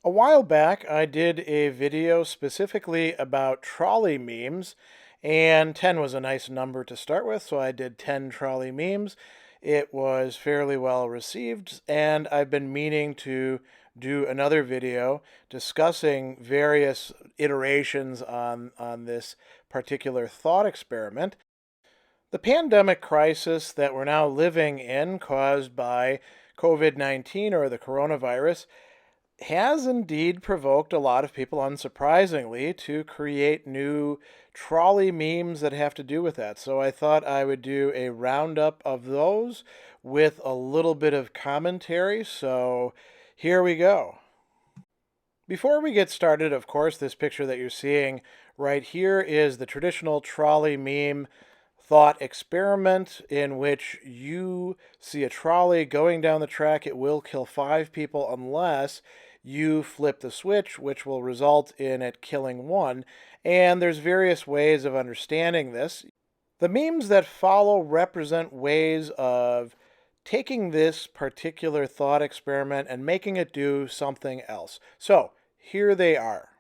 A while back, I did a video specifically about trolley memes, and 10 was a nice number to start with, so I did 10 trolley memes. It was fairly well received, and I've been meaning to do another video discussing various iterations on this particular thought experiment. The pandemic crisis that we're now living in, caused by COVID-19 or the coronavirus, has indeed provoked a lot of people, unsurprisingly, to create new trolley memes that have to do with that. So I thought I would do a roundup of those with a little bit of commentary. So here we go. Before we get started, of course, this picture that you're seeing right here is the traditional trolley meme thought experiment in which you see a trolley going down the track. It will kill 5 people unless you flip the switch, which will result in it killing one. And there's various ways of understanding this. The memes that follow represent ways of taking this particular thought experiment and making it do something else. So here they are.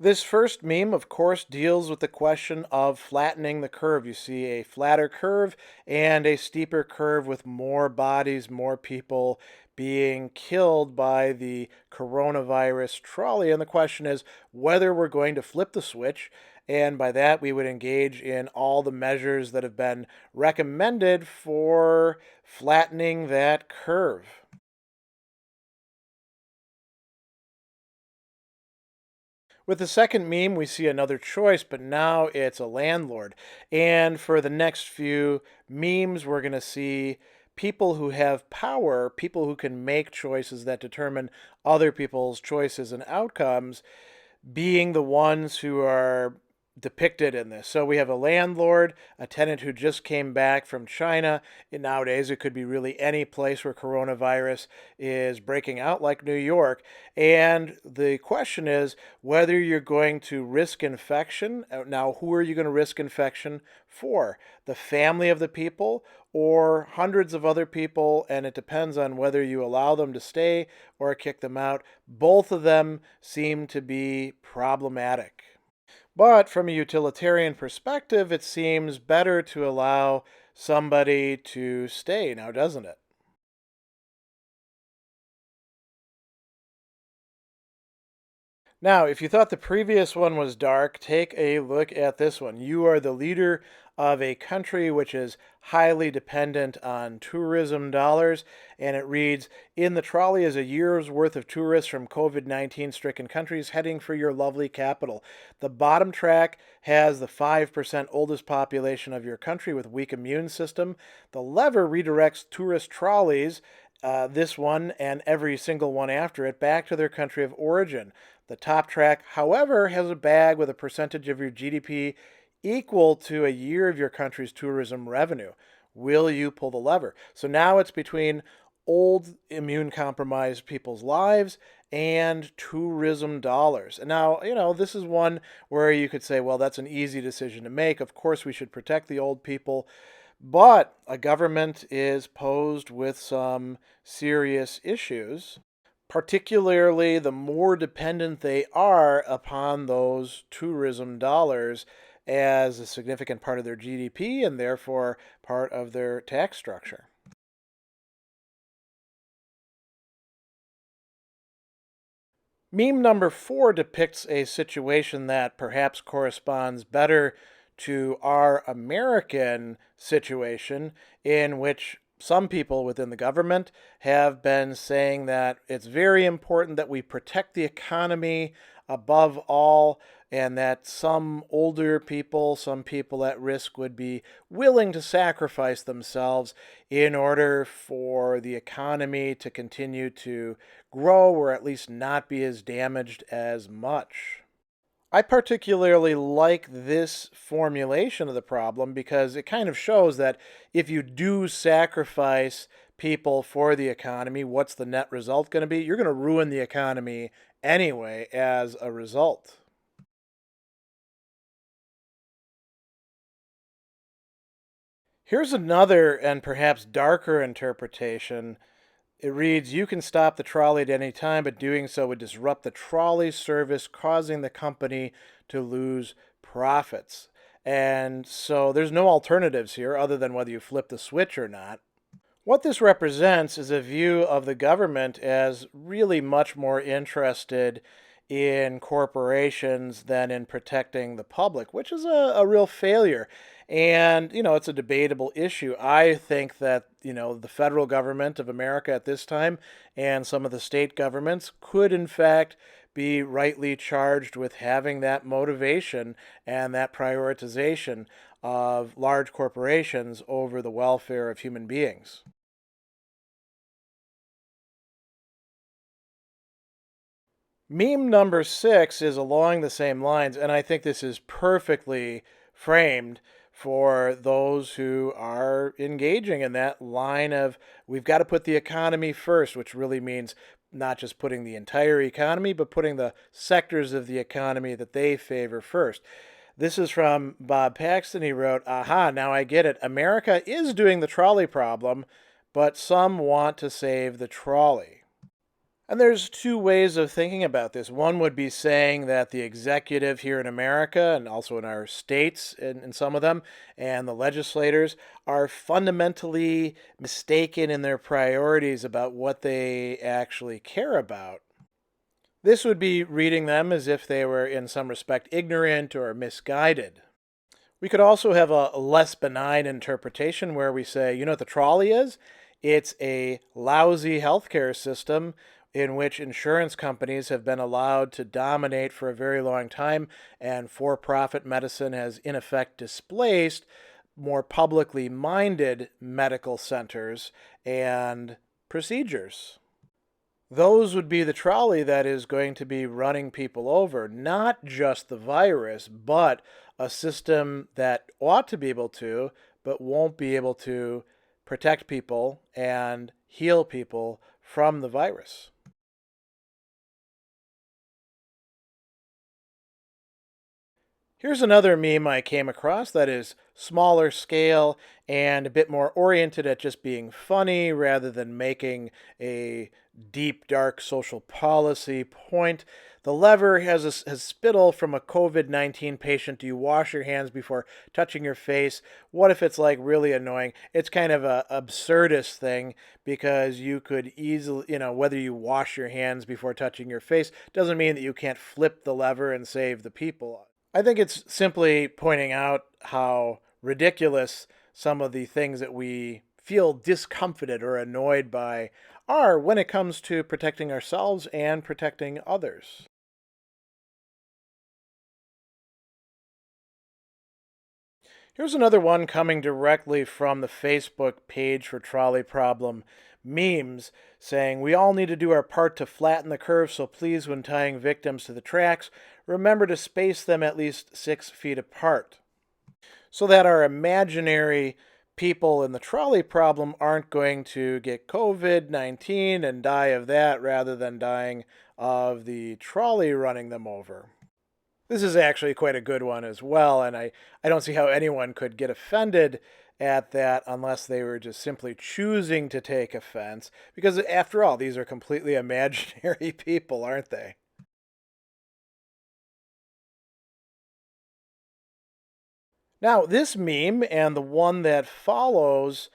This first meme, of course, deals with the question of flattening the curve. You see a flatter curve and a steeper curve with more bodies, more people being killed by the coronavirus trolley. And the question is whether we're going to flip the switch. And by that, we would engage in all the measures that have been recommended for flattening that curve. With the second meme, we see another choice, but now it's a landlord. And for the next few memes, we're going to see people who have power, people who can make choices that determine other people's choices and outcomes, being the ones who are depicted in this. So we have a landlord, a tenant who just came back from China. And nowadays, it could be really any place where coronavirus is breaking out, like New York. And the question is whether you're going to risk infection. Now, who are you going to risk infection for? The family of the people or hundreds of other people? And it depends on whether you allow them to stay or kick them out. Both of them seem to be problematic. But from a utilitarian perspective, it seems better to allow somebody to stay now, doesn't it? Now, if you thought the previous one was dark, take a look at this one. You are the leader of a country which is highly dependent on tourism dollars, and it reads, "In the trolley is a year's worth of tourists from COVID-19 stricken countries heading for your lovely capital. The bottom track has the 5% oldest population of your country with weak immune system. The lever redirects tourist trolleys, this one and every single one after it, back to their country of origin. The top track, however, has a bag with a percentage of your GDP equal to a year of your country's tourism revenue. Will you pull the lever?" So now it's between old immune compromised people's lives and tourism dollars. And now, this is one where you could say, well, that's an easy decision to make. Of course, we should protect the old people. But a government is posed with some serious issues, particularly the more dependent they are upon those tourism dollars as a significant part of their GDP and therefore part of their tax structure. Meme number 4 depicts a situation that perhaps corresponds better to our American situation, in which some people within the government have been saying that it's very important that we protect the economy above all, and that some older people, some people at risk, would be willing to sacrifice themselves in order for the economy to continue to grow or at least not be as damaged as much. I particularly like this formulation of the problem because it kind of shows that if you do sacrifice people for the economy, what's the net result going to be? You're going to ruin the economy anyway as a result. Here's another and perhaps darker interpretation. It reads, "You can stop the trolley at any time, but doing so would disrupt the trolley service, causing the company to lose profits." And so there's no alternatives here other than whether you flip the switch or not. What this represents is a view of the government as really much more interested in corporations than in protecting the public, which is a real failure. And, it's a debatable issue. I think that, the federal government of America at this time and some of the state governments could, in fact, be rightly charged with having that motivation and that prioritization of large corporations over the welfare of human beings. Meme number 6 is along the same lines, and I think this is perfectly framed for those who are engaging in that line of we've got to put the economy first, which really means not just putting the entire economy, but putting the sectors of the economy that they favor first. This is from Bob Paxton. He wrote, "Aha, now I get it. America is doing the trolley problem, but some want to save the trolley." And there's two ways of thinking about this. One would be saying that the executive here in America and also in our states, in some of them, and the legislators are fundamentally mistaken in their priorities about what they actually care about. This would be reading them as if they were, in some respect, ignorant or misguided. We could also have a less benign interpretation where we say, you know what the trolley is? It's a lousy healthcare system in which insurance companies have been allowed to dominate for a very long time, and for profit medicine has, in effect, displaced more publicly minded medical centers and procedures. Those would be the trolley that is going to be running people over, not just the virus, but a system that ought to be able to, but won't be able to protect people and heal people from the virus. Here's another meme I came across that is smaller scale and a bit more oriented at just being funny rather than making a deep, dark social policy point. The lever has spittle from a COVID-19 patient. Do you wash your hands before touching your face? What if it's like really annoying? It's kind of a absurdist thing because you could easily, whether you wash your hands before touching your face doesn't mean that you can't flip the lever and save the people. I think it's simply pointing out how ridiculous some of the things that we feel discomfited or annoyed by are when it comes to protecting ourselves and protecting others. Here's another one coming directly from the Facebook page for Trolley Problem memes saying, "We all need to do our part to flatten the curve, so please, when tying victims to the tracks, remember to space them at least 6 feet apart so that our imaginary people in the trolley problem aren't going to get COVID-19 and die of that rather than dying of the trolley running them over." This is actually quite a good one as well, and I don't see how anyone could get offended at that unless they were just simply choosing to take offense, because after all, these are completely imaginary people, aren't they? Now, this meme and the one that follows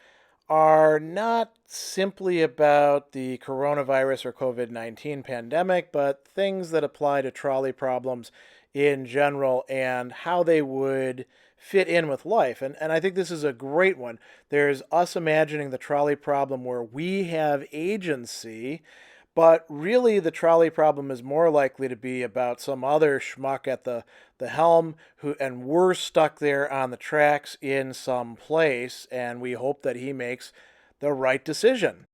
are not simply about the coronavirus or COVID-19 pandemic, but things that apply to trolley problems in general and how they would fit in with life. And I think this is a great one. There's us imagining the trolley problem where we have agency, but really the trolley problem is more likely to be about some other schmuck at the helm and we're stuck there on the tracks in some place, and we hope that he makes the right decision.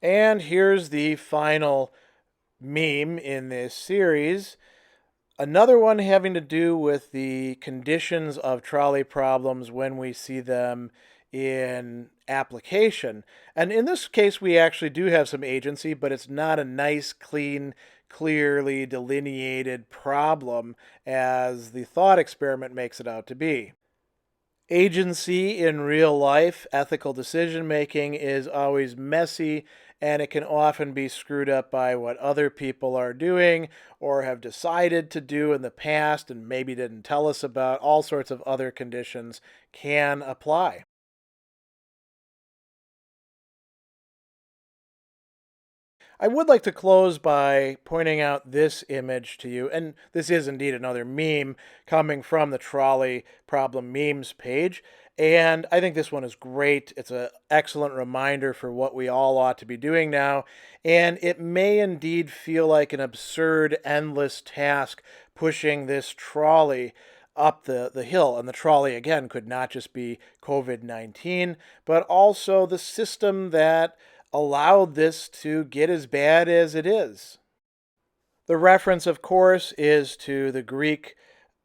And here's the final meme in this series. Another one having to do with the conditions of trolley problems when we see them in application. And in this case, we actually do have some agency, but it's not a nice, clearly delineated problem as the thought experiment makes it out to be. Agency in real life, ethical decision making is always messy, and it can often be screwed up by what other people are doing or have decided to do in the past and maybe didn't tell us about. All sorts of other conditions can apply. I would like to close by pointing out this image to you, and this is indeed another meme coming from the Trolley Problem Memes page. And I think this one is great. It's an excellent reminder for what we all ought to be doing now. And it may indeed feel like an absurd, endless task pushing this trolley up the hill. And the trolley, again, could not just be COVID-19, but also the system that allowed this to get as bad as it is. The reference, of course, is to the Greek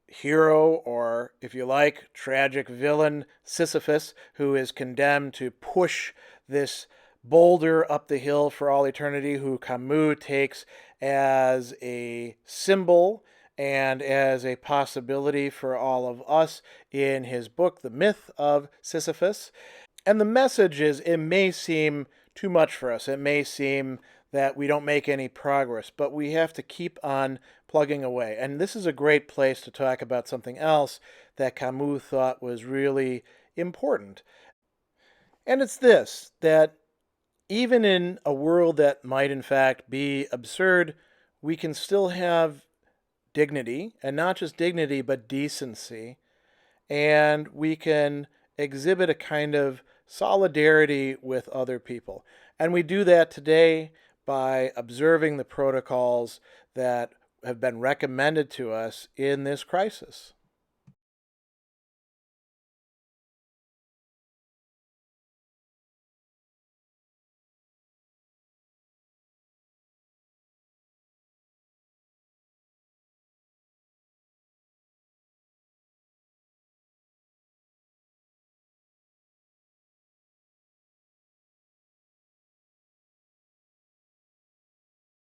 hero, or if you like, tragic villain Sisyphus, who is condemned to push this boulder up the hill for all eternity, who Camus takes as a symbol and as a possibility for all of us in his book, The Myth of Sisyphus. And the message is, it may seem too much for us. It may seem that we don't make any progress, but we have to keep on plugging away. And this is a great place to talk about something else that Camus thought was really important. And it's this, that even in a world that might in fact be absurd, we can still have dignity, and not just dignity, but decency. And we can exhibit a kind of solidarity with other people. And we do that today by observing the protocols that have been recommended to us in this crisis.